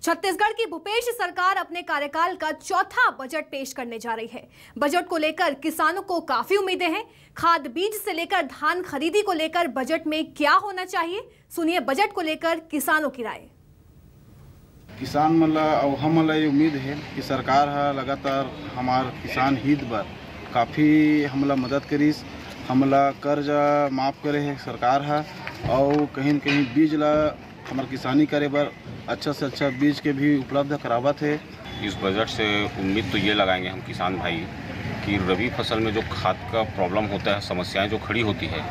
छत्तीसगढ़ की भूपेश सरकार अपने कार्यकाल का चौथा बजट पेश करने जा रही है। बजट को लेकर किसानों को काफी उम्मीदें हैं। खाद बीज से लेकर धान खरीदी को लेकर बजट में क्या होना चाहिए, सुनिए बजट को लेकर किसानों की राय। किसान मतलब हमला ये उम्मीद है कि सरकार है लगातार हमार किसान हित बर काफ़ी हमला मदद करीस, हमला कर्जा माफ़ करे है सरकार है और कहीं न कहीं बीज ला हमार किसानी करे बर अच्छा से अच्छा बीज के भी उपलब्ध करावत है। इस बजट से उम्मीद तो ये लगाएंगे हम किसान भाई कि रबी फसल में जो खाद का प्रॉब्लम होता है, समस्याएं जो खड़ी होती है,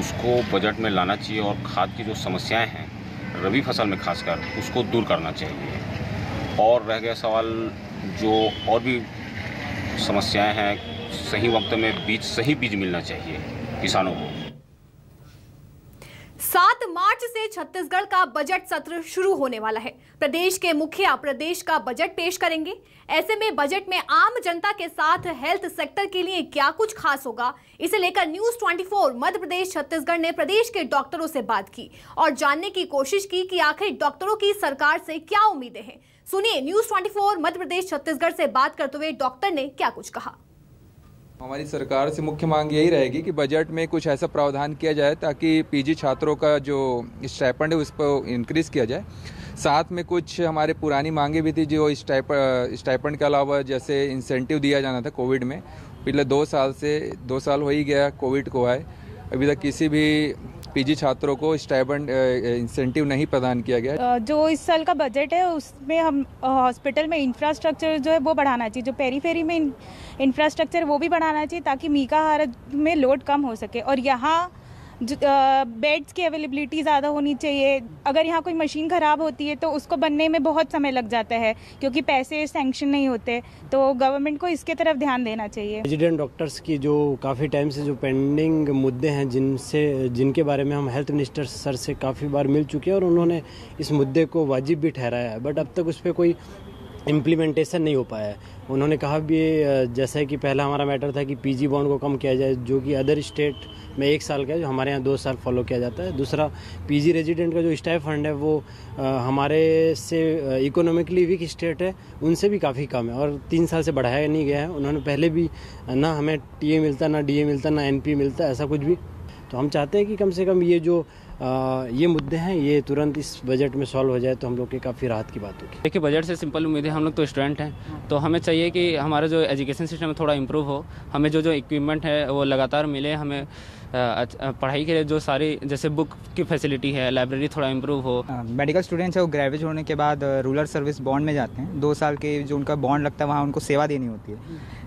उसको बजट में लाना चाहिए और खाद की जो समस्याएं हैं रबी फसल में खासकर उसको दूर करना चाहिए। और रह गया सवाल जो और भी समस्याएं हैं, सही वक्त में सही बीज मिलना चाहिए किसानों को। 7 मार्च से छत्तीसगढ़ का बजट सत्र शुरू होने वाला है। प्रदेश के मुखिया प्रदेश का बजट पेश करेंगे। ऐसे में बजट में आम जनता के साथ हेल्थ सेक्टर के लिए क्या कुछ खास होगा, इसे लेकर न्यूज़ 24 मध्य प्रदेश छत्तीसगढ़ ने प्रदेश के डॉक्टरों से बात की और जानने की कोशिश की कि आखिर डॉक्टरों की सरकार से क्या उम्मीदें हैं। सुनिए न्यूज़ 24 मध्य प्रदेश छत्तीसगढ़ से बात करते हुए डॉक्टर ने क्या कुछ कहा। हमारी सरकार से मुख्य मांग यही रहेगी कि बजट में कुछ ऐसा प्रावधान किया जाए ताकि पीजी छात्रों का जो स्टाइपेंड है उस पर इंक्रीज किया जाए। साथ में कुछ हमारे पुरानी मांगे भी थी, जो स्टाइपेंड के अलावा जैसे इंसेंटिव दिया जाना था कोविड में। पिछले 2 साल हो ही गया कोविड को आए, अभी तक किसी भी पीजी छात्रों को स्टाइपेंड इंसेंटिव नहीं प्रदान किया गया। जो इस साल का बजट है उसमें हम हॉस्पिटल में इंफ्रास्ट्रक्चर जो है वो बढ़ाना चाहिए, जो पेरीफेरी में इंफ्रास्ट्रक्चर वो भी बढ़ाना चाहिए ताकि मीकाहारा में लोड कम हो सके। और यहाँ बेड्स की अवेलेबिलिटी ज़्यादा होनी चाहिए। अगर यहाँ कोई मशीन ख़राब होती है तो उसको बनने में बहुत समय लग जाता है क्योंकि पैसे सैंक्शन नहीं होते, तो गवर्नमेंट को इसके तरफ ध्यान देना चाहिए। रेजिडेंट डॉक्टर्स की जो काफ़ी टाइम से जो पेंडिंग मुद्दे हैं जिनके बारे में हम हेल्थ मिनिस्टर सर से काफ़ी बार मिल चुके हैं और उन्होंने इस मुद्दे को वाजिब भी ठहराया है, बट अब तक उस पर कोई इम्प्लीमेंटेशन नहीं हो पाया है। उन्होंने कहा भी जैसा कि पहला हमारा मैटर था कि पीजी बॉन्ड को कम किया जाए, जो कि अदर स्टेट में 1 साल का है, जो हमारे यहाँ 2 साल फॉलो किया जाता है। दूसरा, पीजी रेजिडेंट का जो स्टाइपेंड है वो हमारे से इकोनॉमिकली वीक स्टेट है उनसे भी काफ़ी कम है और 3 साल से बढ़ाया नहीं गया है। उन्होंने पहले भी ना हमें टीए मिलता, ना डीए मिलता, ना एनपी मिलता, ऐसा कुछ भी। तो हम चाहते हैं कि कम से कम ये मुद्दे हैं ये तुरंत इस बजट में सॉल्व हो जाए तो हम लोग के काफ़ी राहत की बात होगी। देखिए, बजट से सिंपल उम्मीद है, हम लोग तो स्टूडेंट हैं, तो हमें चाहिए कि हमारा जो एजुकेशन सिस्टम है थोड़ा इम्प्रूव हो। हमें जो इक्विपमेंट है वो लगातार मिले। हमें पढ़ाई के लिए जो सारी जैसे बुक की फैसिलिटी है, लाइब्रेरी थोड़ा इम्प्रूव हो। मेडिकल स्टूडेंट्स है वो ग्रेजुएट होने के बाद रूरल सर्विस बॉन्ड में जाते हैं। 2 साल के जो उनका बॉन्ड लगता है वहाँ उनको सेवा देनी होती है,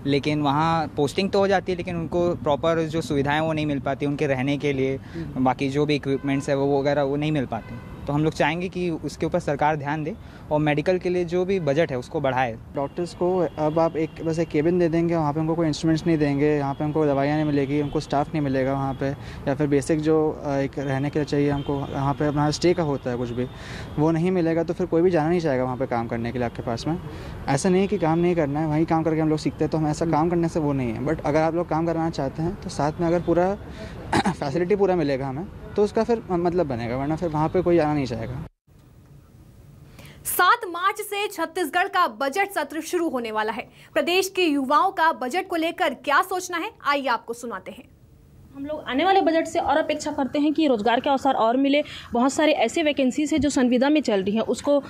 लेकिन वहाँ पोस्टिंग तो हो जाती है लेकिन उनको प्रॉपर जो सुविधाएं वो नहीं मिल पाती, उनके रहने के लिए बाकी जो भी इक्विपमेंट्स है वो वगैरह वो नहीं मिल पाते। तो हम लोग चाहेंगे कि उसके ऊपर सरकार ध्यान दे और मेडिकल के लिए जो भी बजट है उसको बढ़ाए। डॉक्टर्स को अब आप बस एक केबिन दे देंगे, वहाँ पे उनको कोई इंस्ट्रूमेंट्स नहीं देंगे, यहाँ पे उनको दवाइयाँ नहीं मिलेगी, उनको स्टाफ नहीं मिलेगा वहाँ पे, या फिर बेसिक जो एक रहने के लिए चाहिए हमको, यहाँ पे अपना स्टे का होता है कुछ भी, वो नहीं मिलेगा तो फिर कोई भी जाना नहीं चाहेगा वहाँ पे काम करने के लिए आपके पास में। ऐसा नहीं है कि काम नहीं करना है, वहीं काम करके हम लोग सीखते हैं, तो हम ऐसा काम करने से वो नहीं है। बट अगर आप लोग काम करवाना चाहते हैं तो साथ में अगर पूरा फैसिलिटी पूरा मिलेगा हमें तो उसका फिर मतलब बनेगा, वरना फिर वहाँ पर कोई आना नहीं चाहेगा। 7 मार्च से छत्तीसगढ़ का बजट सत्र शुरू होने वाला है। प्रदेश के युवाओं का बजट को लेकर क्या सोचना है, आइए आपको सुनाते हैं। हम लोग आने वाले बजट से और अपेक्षा करते हैं कि रोजगार के अवसर और मिले। बहुत सारे ऐसे वैकेंसीज है जो संविदा में चल रही हैं, उसको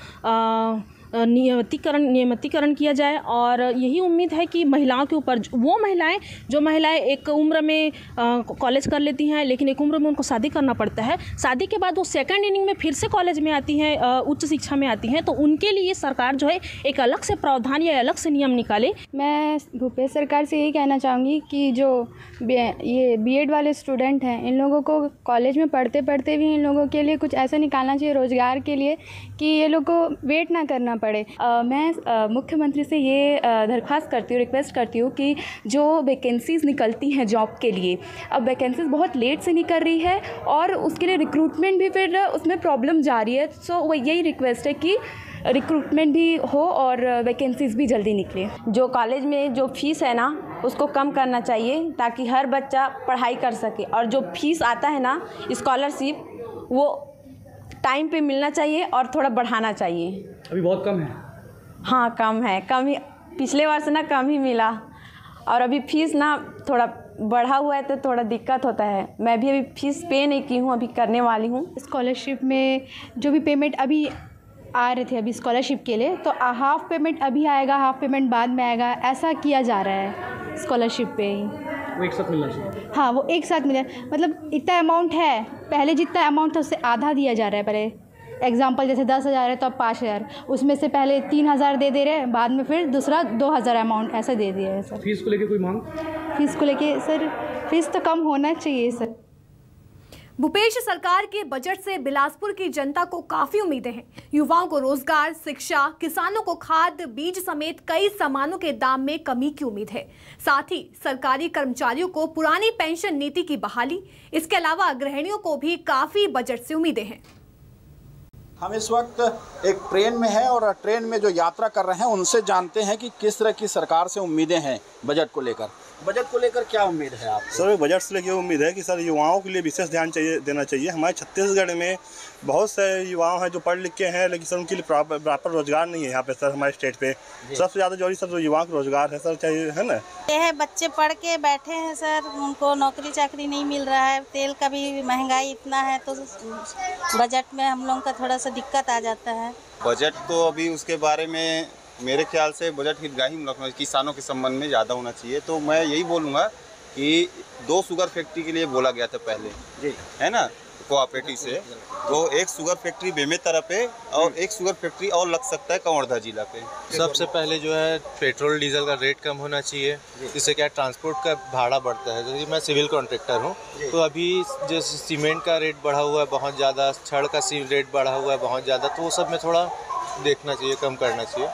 नियमितीकरण किया जाए। और यही उम्मीद है कि महिलाओं के ऊपर, वो महिलाएं एक उम्र में कॉलेज कर लेती हैं लेकिन एक उम्र में उनको शादी करना पड़ता है, शादी के बाद वो सेकंड इनिंग में फिर से कॉलेज में आती हैं, उच्च शिक्षा में आती हैं, तो उनके लिए सरकार जो है एक अलग से प्रावधान या अलग से नियम निकाले। मैं भूपेश सरकार से यही कहना चाहूँगी कि जो ये बीएड वाले स्टूडेंट हैं, इन लोगों को कॉलेज में पढ़ते पढ़ते भी इन लोगों के लिए कुछ ऐसा निकालना चाहिए रोज़गार के लिए कि ये लोग को वेट ना करना पड़े। मैं मुख्यमंत्री से ये दरख्वास्त करती हूँ, रिक्वेस्ट करती हूँ कि जो वैकेंसीज़ निकलती हैं जॉब के लिए, अब वैकेंसीज़ बहुत लेट से निकल रही है और उसके लिए रिक्रूटमेंट भी फिर उसमें प्रॉब्लम जा रही है। सो वो यही रिक्वेस्ट है कि रिक्रूटमेंट भी हो और वैकेंसीज़ भी जल्दी निकले। जो कॉलेज में जो फीस है ना उसको कम करना चाहिए ताकि हर बच्चा पढ़ाई कर सके, और जो फीस आता है ना स्कॉलरशिप वो टाइम पे मिलना चाहिए और थोड़ा बढ़ाना चाहिए। अभी बहुत कम है। हाँ कम है, कम ही, पिछले वर्ष ना कम ही मिला और अभी फीस ना थोड़ा बढ़ा हुआ है तो थोड़ा दिक्कत होता है। मैं भी अभी फीस पे नहीं की हूँ, अभी करने वाली हूँ। स्कॉलरशिप में जो भी पेमेंट अभी आ रहे थे अभी स्कॉलरशिप के लिए, तो हाफ़ पेमेंट अभी आएगा, हाफ़ पेमेंट बाद में आएगा, ऐसा किया जा रहा है स्कॉलरशिप पे ही। वो एक साथ मिलना चाहिए। हाँ वो एक साथ मिले, मतलब इतना अमाउंट है, पहले जितना अमाउंट था उससे आधा दिया जा रहा है। पहले एग्जांपल जैसे 10,000 है तो अब 5,000, उसमें से पहले 3,000 दे रहे हैं, बाद में फिर दूसरा 2,000 अमाउंट ऐसा दे दिया है सर। फीस को लेके कोई मांग? फीस को लेके सर, फीस तो कम होना चाहिए सर। भूपेश सरकार के बजट से बिलासपुर की जनता को काफी उम्मीदें हैं। युवाओं को रोजगार, शिक्षा, किसानों को खाद, बीज समेत कई सामानों के दाम में कमी की उम्मीद है। साथ ही सरकारी कर्मचारियों को पुरानी पेंशन नीति की बहाली, इसके अलावा गृहिणियों को भी काफी बजट से उम्मीदें हैं। हम इस वक्त एक ट्रेन में हैं और ट्रेन में जो यात्रा कर रहे हैं उनसे जानते हैं कि किस तरह की सरकार से उम्मीदें हैं बजट को लेकर। बजट को लेकर क्या उम्मीद है आप? सर बजट से लेकर उम्मीद है कि सर युवाओं के लिए विशेष ध्यान देना चाहिए। हमारे छत्तीसगढ़ में बहुत से युवाओं हैं जो पढ़ लिख के हैं, लेकिन सर उनके लिए प्रॉपर रोजगार नहीं है यहाँ पे सर। हमारे स्टेट पे सबसे ज़्यादा जरूरी सर युवाओं को रोजगार है सर, चाहिए है ना। ये है बच्चे पढ़ के बैठे हैं सर, उनको नौकरी चाकरी नहीं मिल रहा है, तेल का भी महंगाई इतना है तो बजट में हम लोगों का थोड़ा सा दिक्कत आ जाता है। बजट तो अभी उसके बारे में मेरे ख्याल से बजट हितग्राही किसानों के संबंध में ज़्यादा होना चाहिए। तो मैं यही बोलूँगा कि 2 शुगर फैक्ट्री के लिए बोला गया था पहले जी, है ना, कोऑपरेटिव से, तो एक शुगर फैक्ट्री बेमेतरा पे और एक शुगर फैक्ट्री और लग सकता है कवर्धा जिला पे। सबसे पहले जो है पेट्रोल डीजल का रेट कम होना चाहिए, इससे क्या ट्रांसपोर्ट का भाड़ा बढ़ता है। जैसे मैं सिविल कॉन्ट्रैक्टर हूँ तो अभी जैसे सीमेंट का रेट बढ़ा हुआ है बहुत ज़्यादा, छड़ का रेट बढ़ा हुआ है बहुत ज़्यादा, तो वो सब में थोड़ा देखना चाहिए, कम करना चाहिए।